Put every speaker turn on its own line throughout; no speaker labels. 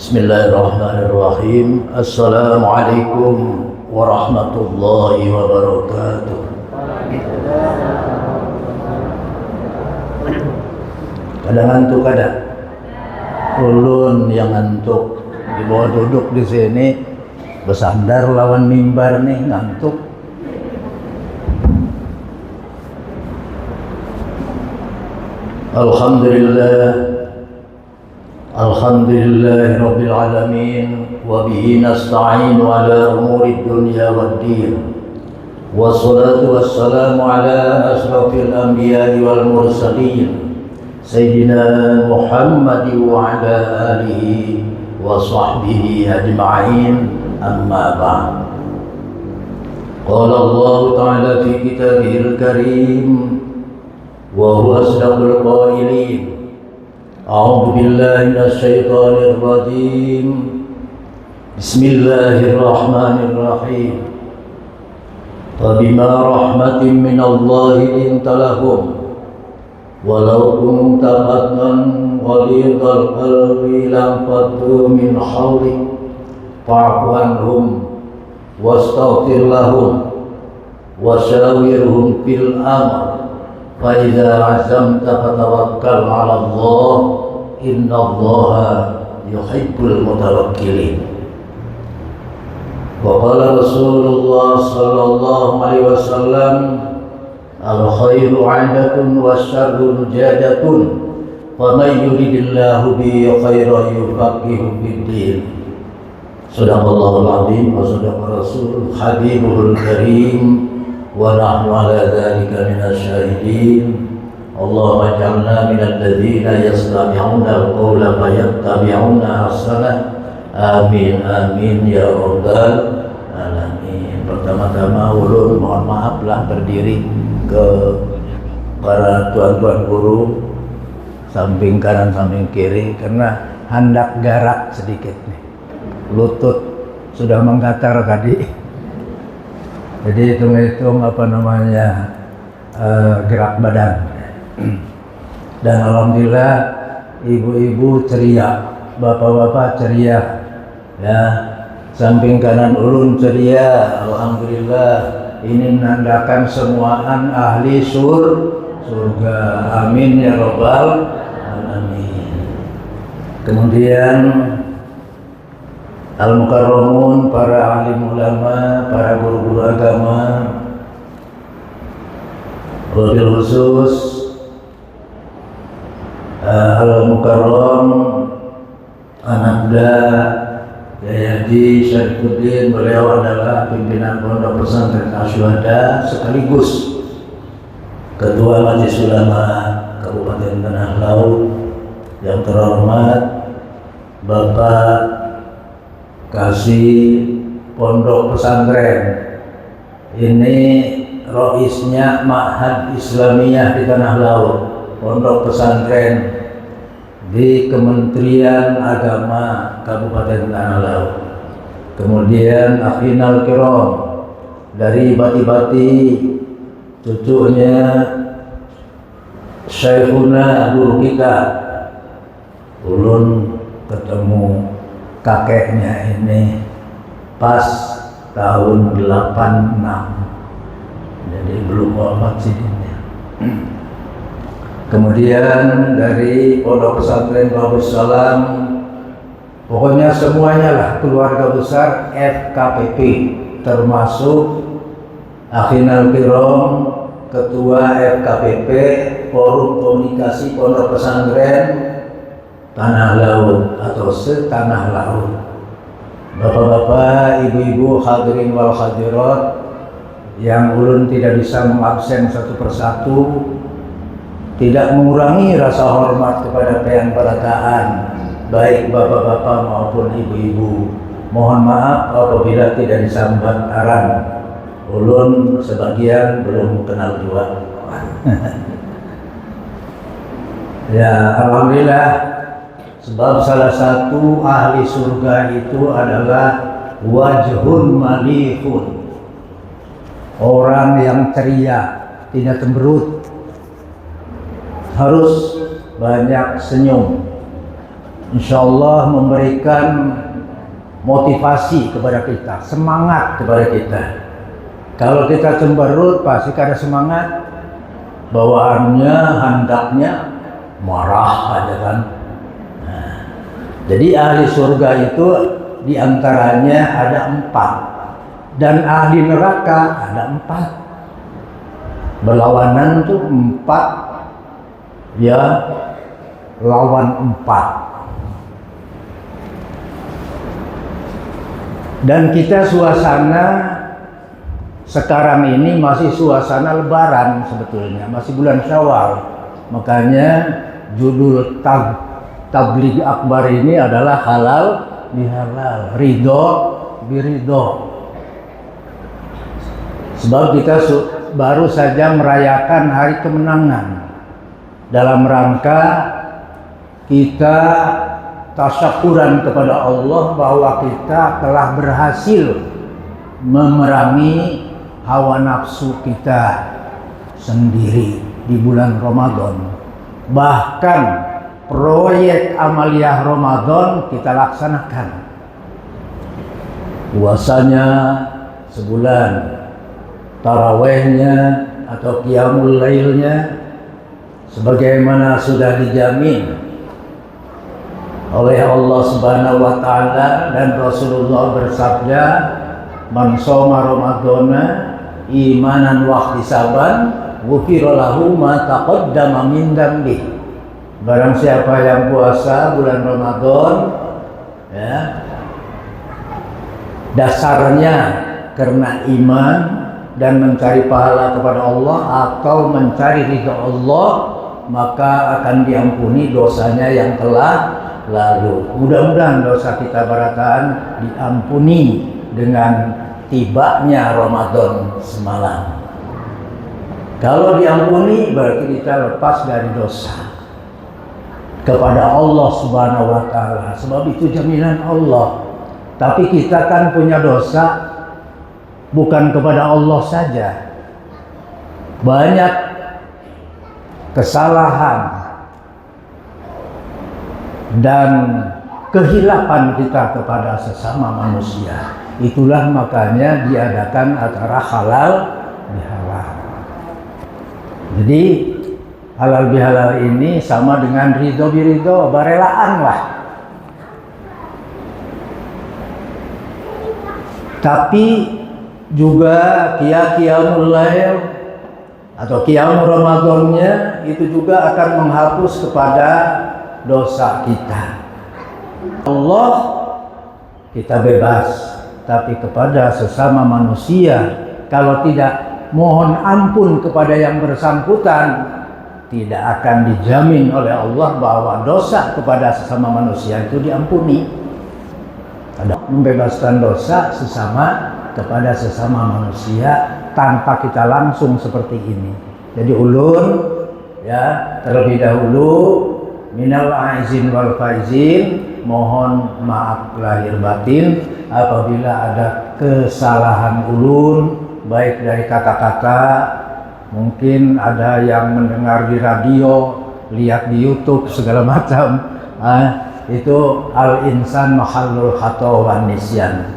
Bismillahirrahmanirrahim. Assalamualaikum warahmatullahi wabarakatuh. Ada ngantuk ada? Ulun yang ngantuk. Dibawa duduk di sini, bersandar lawan mimbar nih, ngantuk. Alhamdulillah Rabbil Alamin. Wabihi nasta'inu ala umuri dunya wad din. Wassalatu wassalamu ala asrafil anbiya'i wal mursalin Sayyidina Muhammad wa ala alihi wa sahbihi ajma'in. Amma ba'd. Qala Allah ta'ala fi kitabihil karim wa huwa asdaqul qailin. أعوذ بالله من الشيطان الرجيم. بسم الله الرحمن الرحيم. فبما رحمة من الله لنت لهم ولو كنت فظا غليظ القلب لانفضوا من حولك فاعف عنهم واستغفر لهم وشاورهم في الأمر فإذا عزمت فتوكل على الله إن الله يحب المتوكلين. وقال رسول الله صلى الله عليه وسلم الخير عادة والشر زجاجة ومن يرد الله به خيرا يفقهه في الدين. صدق الله العظيم وصدق رسوله حبيبه الكريم ونحن على ذلك من الشاهدين. اللهم اجعلنا من الذين يستمعون القول فيتبعون احسنه. Amin amin ya rabbal alamin. Pertama-tama ulun mohon maaf lah berdiri ke para tuan-tuan guru samping kanan samping kiri karena hendak garak sedikit nih. Lutut sudah menggatar tadi. Jadi hitung-hitung gerak badan. Dan alhamdulillah ibu-ibu ceria, bapak-bapak ceria. Ya, samping kanan ulun ceria. Alhamdulillah ini menandakan semuaan ahli surga. Amin ya rabbal alamin. Kemudian Al-Mukarramun, para alim ulama, para guru-guru agama, wabil khusus Al-Mukarram Ananda Yayadi Syarifuddin. Beliau adalah pimpinan Pondok Pesantren Asyuhada sekaligus Ketua Majelis Ulama Kabupaten Tanah Laut. Yang terhormat Bapak Kasih Pondok Pesantren, ini roisnya Ma'had Islamiyah di Tanah Laut, Pondok Pesantren di Kementerian Agama Kabupaten Tanah Laut. Kemudian Akhinal Kiram dari Bati-Bati, cucunya Syekhuna guru kita. Ulun ketemu kakeknya ini pas tahun 86, jadi belum wafat sidinnya. Kemudian dari Pondok Pesantren Babus Salam, pokoknya semuanya lah keluarga besar FKPP, termasuk Akhinal Kiram, Ketua FKPP Forum Komunikasi Pondok Pesantren Tanah Laut atau setanah laut. Bapak-bapak, ibu-ibu, hadirin wal hadirat yang ulun tidak bisa mengabsen satu persatu, tidak mengurangi rasa hormat kepada Peyan Perataan, baik bapak-bapak maupun ibu-ibu. Mohon maaf apabila tidak disambat aran. Ulun sebagian belum kenal juga. Ya, alhamdulillah. Sebab salah satu ahli surga itu adalah wajhun malihun, orang yang ceria, tidak cemberut, harus banyak senyum. insya Allah memberikan motivasi kepada kita, semangat kepada kita. Kalau kita cemberut pasti ada semangat, bawaannya hendaknya marah aja kan. Nah, jadi ahli surga itu diantaranya ada 4, dan ahli neraka ada 4. Berlawanan tuh 4 ya, lawan 4. Dan kita suasana sekarang ini masih suasana lebaran sebetulnya, masih bulan Syawal. Makanya judul tabligh akbar ini adalah halal bihalal, ridho biridho. Sebab kita baru saja merayakan hari kemenangan dalam rangka kita tasyakuran kepada Allah bahwa kita telah berhasil memerangi hawa nafsu kita sendiri di bulan Ramadan. Bahkan proyek amaliyah Ramadan kita laksanakan. Puasanya sebulan, tarawehnya atau qiyamul lailnya sebagaimana sudah dijamin oleh Allah Subhanahu wa taala, dan Rasulullah bersabda, "Man shoma Ramadhana imanan wa ihtisaban, ghufira lahu ma taqaddama min dzambi." Barang siapa yang puasa bulan Ramadan ya, dasarnya karena iman dan mencari pahala kepada Allah atau mencari ridha Allah, maka akan diampuni dosanya yang telah lalu. Mudah-mudahan dosa kita barataan diampuni dengan tibanya Ramadan semalam. Kalau diampuni berarti kita lepas dari dosa kepada Allah Subhanahu wa taala, sebab itu jaminan Allah. Tapi kita kan punya dosa bukan kepada Allah saja, banyak kesalahan dan kehilapan kita kepada sesama manusia. Itulah makanya diadakan acara halal bihalal. Jadi halal bihalal ini sama dengan ridho biridho, barelaan lah. Tapi juga qiyamul lail atau qiyamul Ramadannya itu juga akan menghapus kepada dosa kita. Allah kita bebas, tapi kepada sesama manusia kalau tidak mohon ampun kepada yang bersangkutan, tidak akan dijamin oleh Allah bahwa dosa kepada sesama manusia itu diampuni. Ada membebaskan dosa sesama kepada sesama manusia tanpa kita langsung seperti ini. Jadi ulun ya, terlebih dahulu minal aizin wal faizin, mohon maaf lahir batin apabila ada kesalahan ulun, baik dari kata-kata, mungkin ada yang mendengar di radio, lihat di YouTube segala macam. Itu al-insan mahallul khata wan nisyan.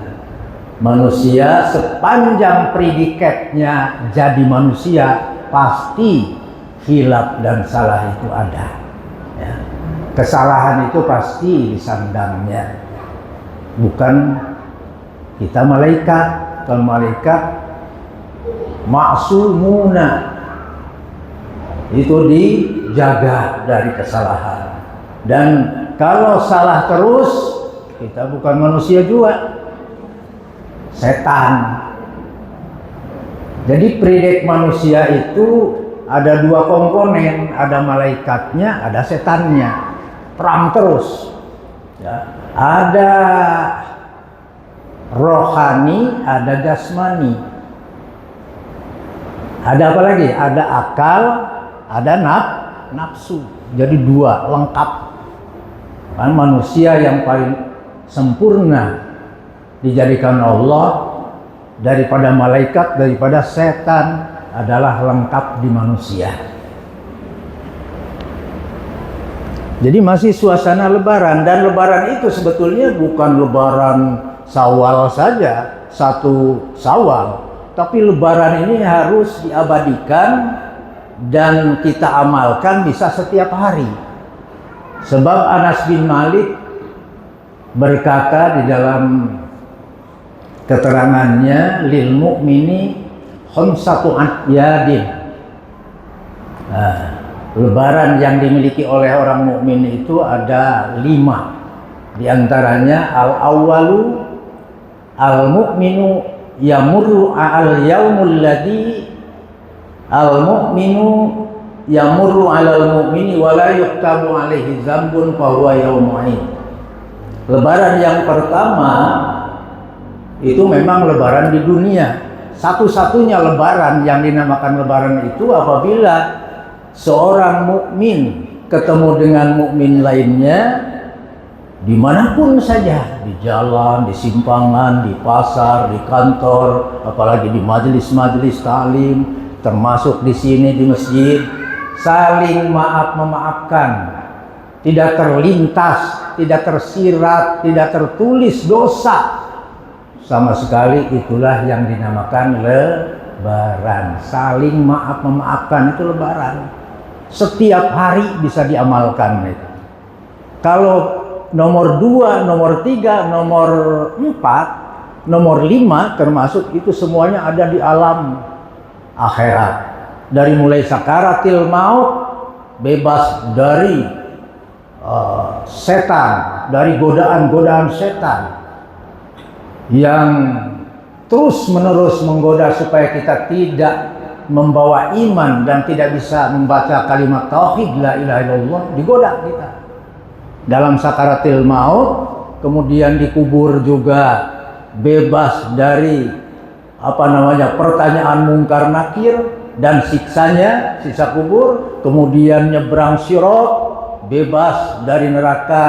Manusia sepanjang predikatnya jadi manusia pasti hilaf dan salah itu ada. Ya. Kesalahan itu pasti disandangnya. Bukan kita malaikat. Kalau malaikat maksumuna, itu dijaga dari kesalahan. Dan kalau salah terus, kita bukan manusia juga, setan. Jadi predik manusia itu ada 2 komponen, ada malaikatnya, ada setannya. Perang terus ya. Ada rohani, ada jasmani. Ada apa lagi? Ada akal, ada nafsu. Jadi 2 lengkap. Kan manusia yang paling sempurna dijadikan Allah daripada malaikat, daripada setan, adalah lengkap di manusia. Jadi masih suasana lebaran, dan lebaran itu sebetulnya bukan lebaran Syawal saja, satu Syawal, tapi lebaran ini harus diabadikan dan kita amalkan bisa setiap hari. Sebab Anas bin Malik berkata di dalam keterangannya, lil mu'mini khamsatu atyadin. Lebaran yang dimiliki oleh orang mukmin itu ada 5. Di antaranya al-awwalu al-mu'minu yamurru al-yaumul ladzi al-mu'minu yamurru 'alal mu'mini wa la yuktabu 'alaihi dzambun fa huwa yaumu'id. Lebaran yang pertama itu memang lebaran di dunia. Satu-satunya lebaran yang dinamakan lebaran itu apabila seorang mukmin ketemu dengan mukmin lainnya dimanapun saja, di jalan, di simpangan, di pasar, di kantor, apalagi di majelis-majelis ta'lim, termasuk di sini di masjid, saling maaf-memaafkan, tidak terlintas, tidak tersirat, tidak tertulis dosa sama sekali. Itulah yang dinamakan lebaran. Saling maaf-memaafkan itu lebaran. Setiap hari bisa diamalkan itu. Kalau nomor 2, nomor 3, nomor 4, nomor 5 termasuk itu semuanya ada di alam akhirat. Dari mulai sakaratil maut, bebas dari setan, dari godaan-godaan setan yang terus menerus menggoda supaya kita tidak membawa iman dan tidak bisa membaca kalimat tauhid la ilaha illallah, digoda kita dalam sakaratil maut. Kemudian dikubur juga bebas dari pertanyaan mungkar nakir dan siksanya, siksa kubur. Kemudian nyebrang sirat, bebas dari neraka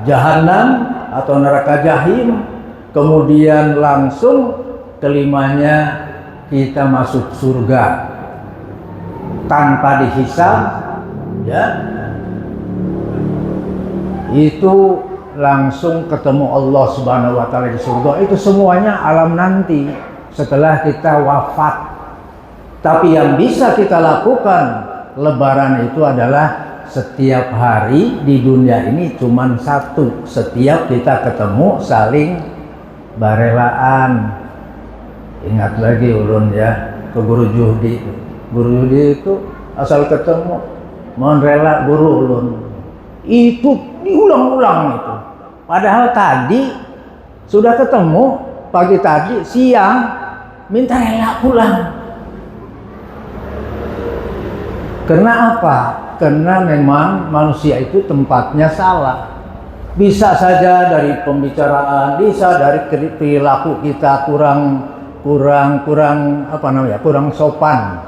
jahanam atau neraka jahim. Kemudian langsung kelimanya kita masuk surga tanpa dihisab, ya. Itu langsung ketemu Allah Subhanahu wa taala di surga. Itu semuanya alam nanti setelah kita wafat. Tapi yang bisa kita lakukan lebaran itu adalah setiap hari di dunia ini cuman satu. Setiap kita ketemu saling barelaan. Ingat lagi ulun ya ke guru Juhdi. Guru Juhdi itu asal ketemu mohon rela guru ulun. Itu diulang-ulang itu. Padahal tadi sudah ketemu pagi tadi, siang minta rela pulang. Karena apa? Karena memang manusia itu tempatnya salah. Bisa saja dari pembicaraan, bisa dari perilaku kita kurang sopan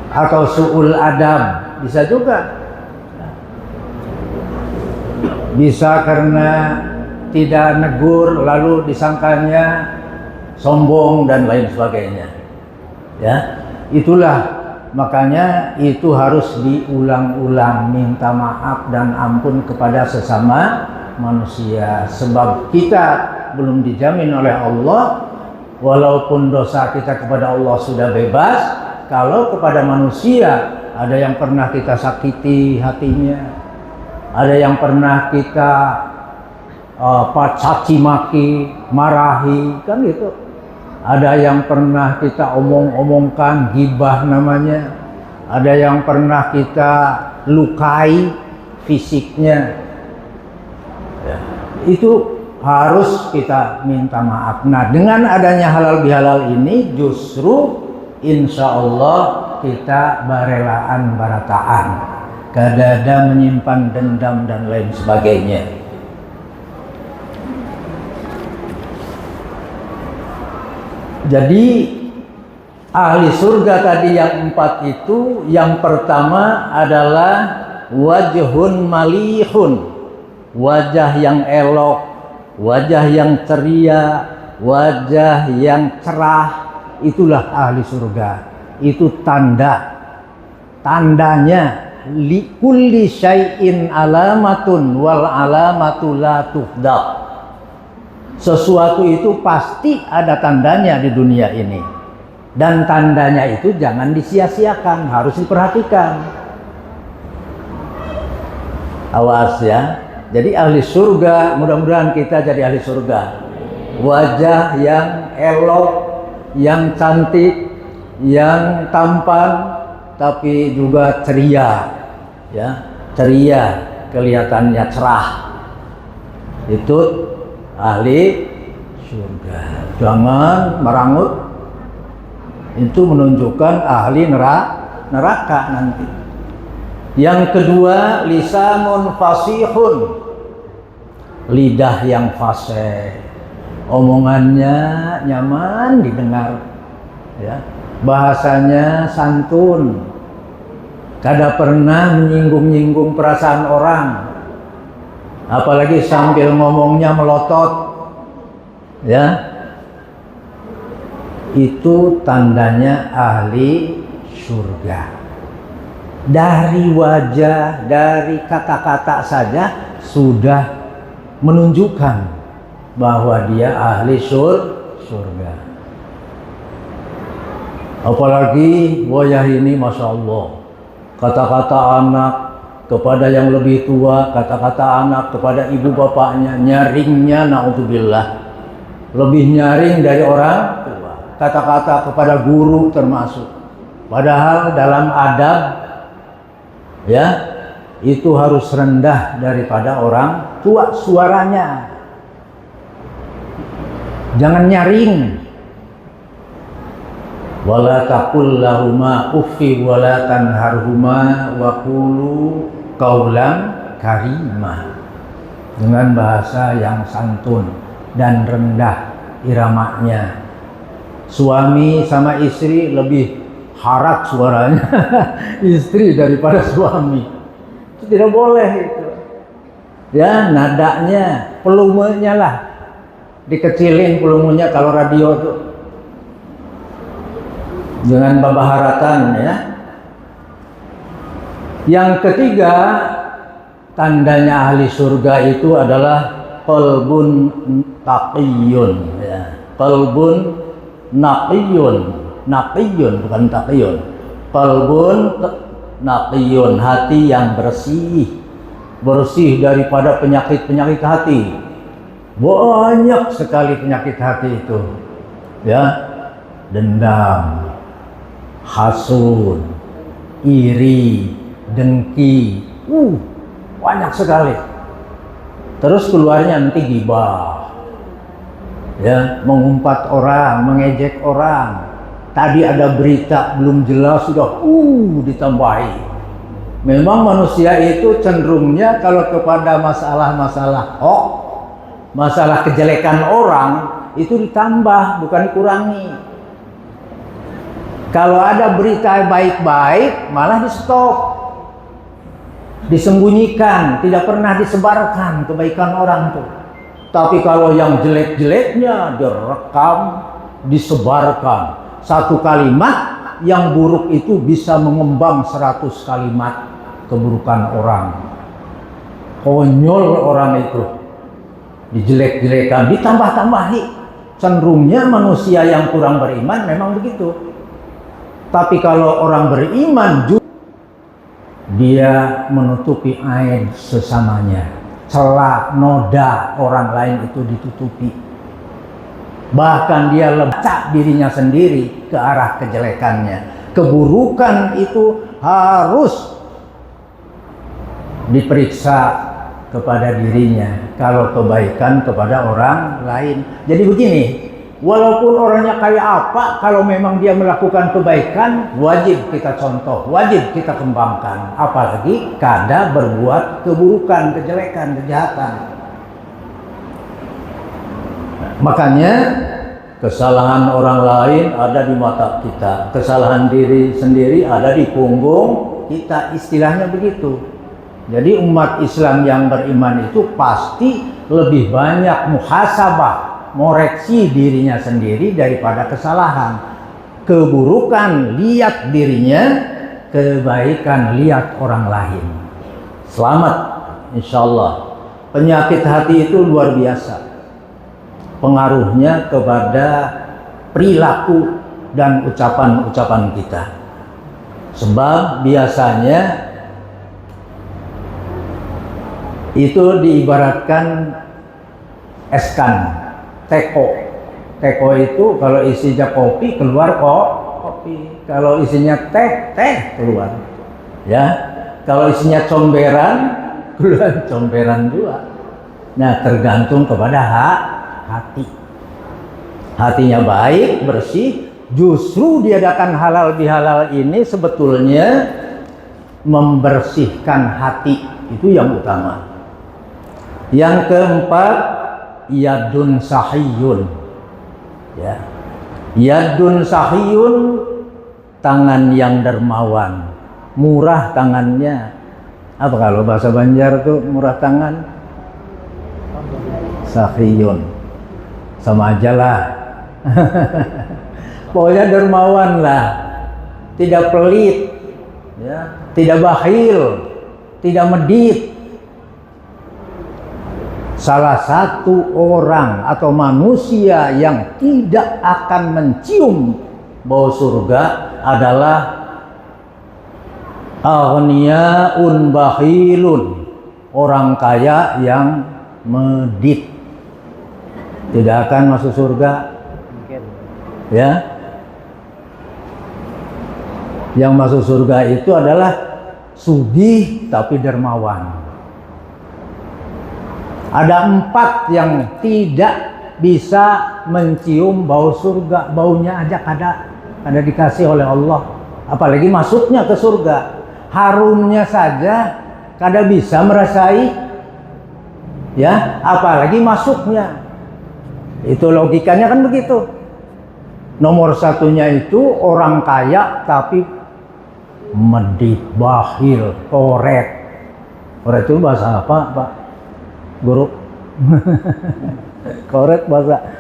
atau su'ul adab, bisa juga. Bisa karena tidak negur lalu disangkanya sombong dan lain sebagainya. Ya, itulah makanya itu harus diulang-ulang, minta maaf dan ampun kepada sesama manusia. Sebab kita belum dijamin oleh Allah, walaupun dosa kita kepada Allah sudah bebas, kalau kepada manusia ada yang pernah kita sakiti hatinya, ada yang pernah kita caci maki, marahi, kan gitu. Ada yang pernah kita omong-omongkan, gibah namanya. Ada yang pernah kita lukai fisiknya. Ya, itu harus kita minta maaf. Nah, dengan adanya halal bihalal ini justru insya Allah kita barelaan barataan. Kadada menyimpan dendam dan lain sebagainya. Jadi ahli surga tadi yang 4 itu, yang pertama adalah wajhun malihun, wajah yang elok, wajah yang ceria, wajah yang cerah. Itulah ahli surga. Itu tandanya li kulli syai'in alamatun wal alamatu la tuhdaq. Sesuatu itu pasti ada tandanya di dunia ini, dan tandanya itu jangan disia-siakan, harus diperhatikan. Awas ya. Jadi ahli surga, mudah-mudahan kita jadi ahli surga. Wajah yang elok, yang cantik, yang tampan, tapi juga ceria, ya, ceria, kelihatannya cerah. Itu ahli surga. Jangan merangut, itu menunjukkan ahli neraka nanti. Yang kedua, lisanun fasihun, lidah yang fasih, omongannya nyaman didengar, ya, bahasanya santun, kada pernah menyinggung-nyinggung perasaan orang, apalagi sambil ngomongnya melotot, ya, itu tandanya ahli surga. Dari wajah, dari kata-kata saja sudah menunjukkan bahwa dia ahli surga. Apalagi wajah ini, Masya Allah, kata-kata anak kepada yang lebih tua, kata-kata anak kepada ibu bapaknya, nyaringnya naudzubillah, lebih nyaring dari orang tua. Kata-kata kepada guru termasuk. Padahal dalam adab, ya, itu harus rendah daripada orang tua suaranya. Jangan nyaring. Wala taqul lahuma uffi wala tanharhuma wa qulu qaulan karima. Dengan bahasa yang santun dan rendah iramanya. Suami sama istri lebih harat suaranya istri daripada suami. Itu tidak boleh itu. Ya, nadanya, volumenya lah dikecilin, volumenya kalau radio tuh. Jangan babaharatan, ya. Yang ketiga, tandanya ahli surga itu adalah qalbun taqiyun, ya. Qalbun naqiyun, naqiyun bukan taqiyun. Qalbun naqiyun, hati yang bersih, bersih daripada penyakit-penyakit hati. Banyak sekali penyakit hati itu, ya. Dendam, hasud, iri, dengki, banyak sekali. Terus keluarnya nanti ghibah, ya, mengumpat orang, mengejek orang. Tadi ada berita belum jelas sudah ditambahi. Memang manusia itu cenderungnya kalau kepada masalah-masalah masalah kejelekan orang itu ditambah, bukan dikurangi. Kalau ada berita baik-baik malah di stop, disembunyikan, tidak pernah disebarkan kebaikan orang tuh. Tapi kalau yang jelek-jeleknya direkam, disebarkan. Satu kalimat yang buruk itu bisa mengembang 100 kalimat keburukan orang. Konyol orang itu, dijelek-jelekan, ditambah-tambahi. Cenderungnya manusia yang kurang beriman memang begitu. Tapi kalau orang beriman, dia menutupi aib sesamanya. Celah, noda orang lain itu ditutupi. Bahkan dia lecak dirinya sendiri ke arah kejelekannya. Keburukan itu harus diperiksa kepada dirinya. Kalau kebaikan kepada orang lain. Jadi begini, walaupun orangnya kayak apa, kalau memang dia melakukan kebaikan, wajib kita contoh, wajib kita kembangkan. Apalagi kada berbuat keburukan, kejelekan, kejahatan. Makanya kesalahan orang lain ada di mata kita, kesalahan diri sendiri ada di punggung kita, istilahnya begitu. Jadi umat Islam yang beriman itu pasti lebih banyak muhasabah, ngoreksi dirinya sendiri daripada kesalahan. Keburukan lihat dirinya, kebaikan lihat orang lain. Selamat, insya Allah. Penyakit hati itu luar biasa. Pengaruhnya kepada perilaku dan ucapan-ucapan kita. Sebab biasanya itu diibaratkan eskan, teko. Teko itu kalau isinya kopi keluar kopi. Kalau isinya teh keluar. Ya. Kalau isinya comberan keluar comberan juga. Nah, tergantung kepada hati. Hatinya baik, bersih, justru diadakan halal bihalal ini sebetulnya membersihkan hati, itu yang utama. Yang keempat, yadun sahiyun. Ya. Yadun sahiyun, tangan yang dermawan, murah tangannya. Apa kalau bahasa Banjar tuh murah tangan? Sahiyun. Sama aja lah. Pokoknya dermawan lah, tidak pelit, ya, tidak bakhil, tidak medit. Salah satu orang atau manusia yang tidak akan mencium bau surga adalah aghniyaun bakhilun, orang kaya yang medit. Tidak akan masuk surga. Ya. Yang masuk surga itu adalah sugih tapi dermawan. Ada 4 yang tidak bisa mencium bau surga, baunya aja kada dikasih oleh Allah. Apalagi masuknya ke surga, harumnya saja kada bisa merasai, ya, apalagi masuknya. Itu logikanya kan begitu. Nomor satunya itu orang kaya tapi medit, bakhil, koret. Koret itu bahasa apa, Pak Guru? Koret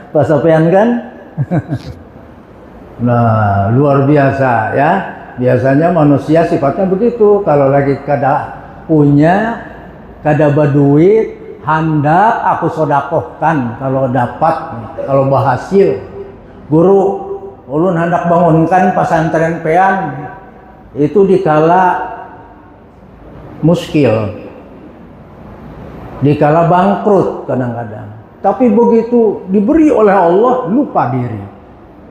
bahasa pean kan? Nah, luar biasa ya. Biasanya manusia sifatnya begitu. Kalau lagi kada punya, kada berduit, hendak aku sodakohkan kalau dapat, kalau berhasil. Guru, ulun hendak bangunkan pesantren pean itu dikala muskil, dikala bangkrut kadang-kadang. Tapi begitu diberi oleh Allah, lupa diri.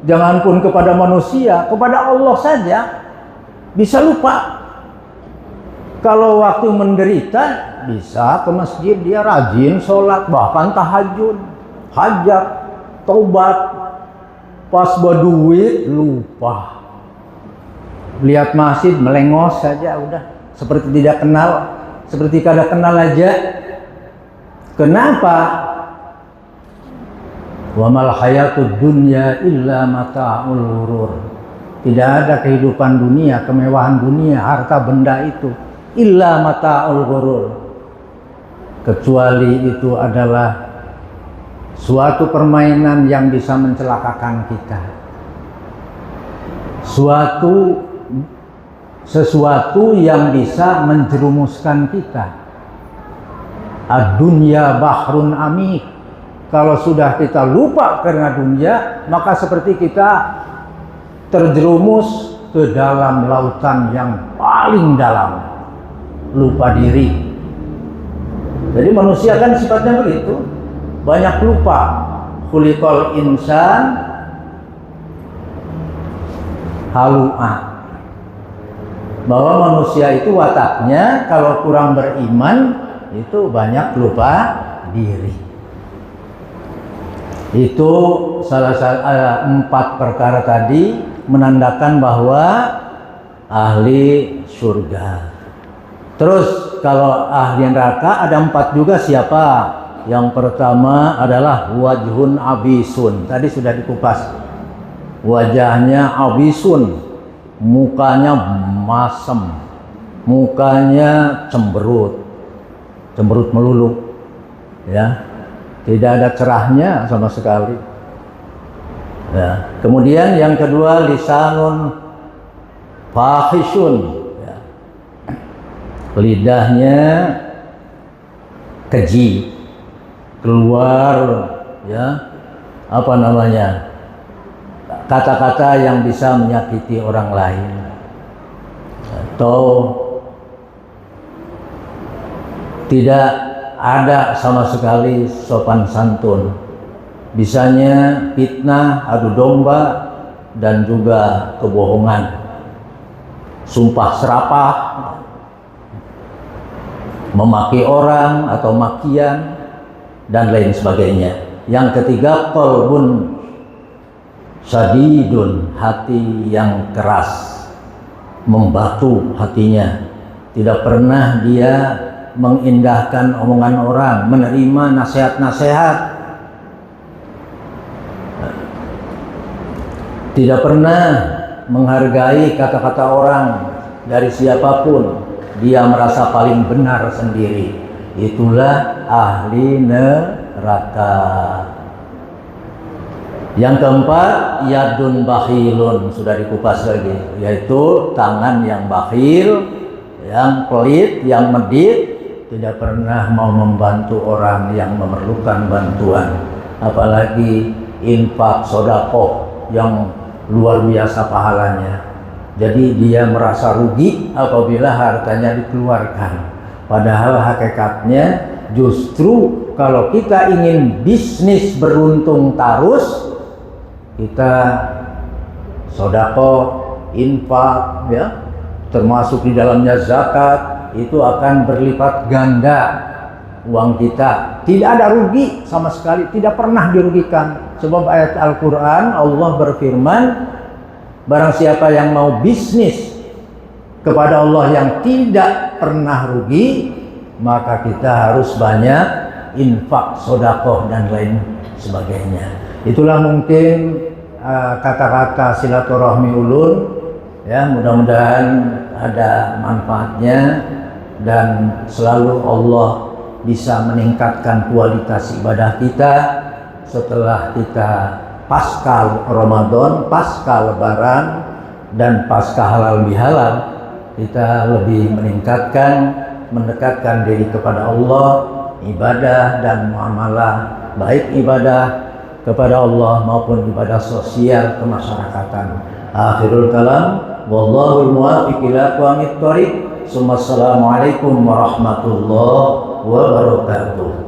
Jangan pun kepada manusia, kepada Allah saja bisa lupa. Kalau waktu menderita bisa ke masjid, dia rajin sholat, bahkan tahajud, hajat, taubat. Pas berduit lupa, lihat masjid melengos saja, udah seperti tidak kenal, seperti kada kenal aja. Kenapa? Wa mal hayatud dunya illa mata'ul ghurur. Tidak ada kehidupan dunia, kemewahan dunia, harta benda itu illa mata'ul ghurur, kecuali itu adalah suatu permainan yang bisa mencelakakan kita. Sesuatu yang bisa menjerumuskan kita. Ad-dunya bahrun amik. Kalau sudah kita lupa karena dunia, maka seperti kita terjerumus ke dalam lautan yang paling dalam. Lupa diri. Jadi manusia kan sifatnya begitu. Banyak lupa. Khuliqal insan halu'a. Bahwa manusia itu wataknya kalau kurang beriman itu banyak lupa diri. Itu salah 4 perkara tadi menandakan bahwa ahli surga. Terus kalau ahli neraka ada 4 juga, siapa? Yang pertama adalah wajhun abisun. Tadi sudah dikupas. Wajahnya abisun, mukanya masem, mukanya cemberut melulu, ya, tidak ada cerahnya sama sekali. Ya. Kemudian yang kedua lisanun fahisyun, lidahnya keji, keluar ya apa namanya kata-kata yang bisa menyakiti orang lain, atau tidak ada sama sekali sopan santun, bisanya fitnah, adu domba, dan juga kebohongan, sumpah serapah, memaki orang atau makian, dan lain sebagainya. Yang ketiga, qalbun syadidun, hati yang keras, membatu hatinya, tidak pernah dia mengindahkan omongan orang, menerima nasihat-nasihat, tidak pernah menghargai kata-kata orang dari siapapun, dia merasa paling benar sendiri. Itulah ahli neraka. Yang keempat, yadun bakhilun, sudah dikupas lagi, yaitu tangan yang bakhil, yang pelit, yang medit, tidak pernah mau membantu orang yang memerlukan bantuan, apalagi infak sedekah yang luar biasa pahalanya. Jadi dia merasa rugi apabila hartanya dikeluarkan, padahal hakikatnya justru kalau kita ingin bisnis beruntung terus, kita sedekah, infak ya, termasuk di dalamnya zakat, itu akan berlipat ganda uang kita. Tidak ada rugi sama sekali, tidak pernah dirugikan. Sebab ayat Al-Quran Allah berfirman, barang siapa yang mau bisnis kepada Allah yang tidak pernah rugi, maka kita harus banyak infak, sedekah, dan lain sebagainya. Itulah mungkin kata-kata silaturahmi ulun ya, mudah-mudahan ada manfaatnya dan selalu Allah bisa meningkatkan kualitas ibadah kita setelah kita pasca Ramadan, pasca Lebaran, dan pasca halal bihalal. Kita lebih mendekatkan diri kepada Allah, ibadah dan muamalah, baik ibadah kepada Allah maupun ibadah sosial kemasyarakatan. Akhirul kalam, wallahul muwaffiq ila aqwamit thoriq. Assalamualaikum warahmatullahi wabarakatuh.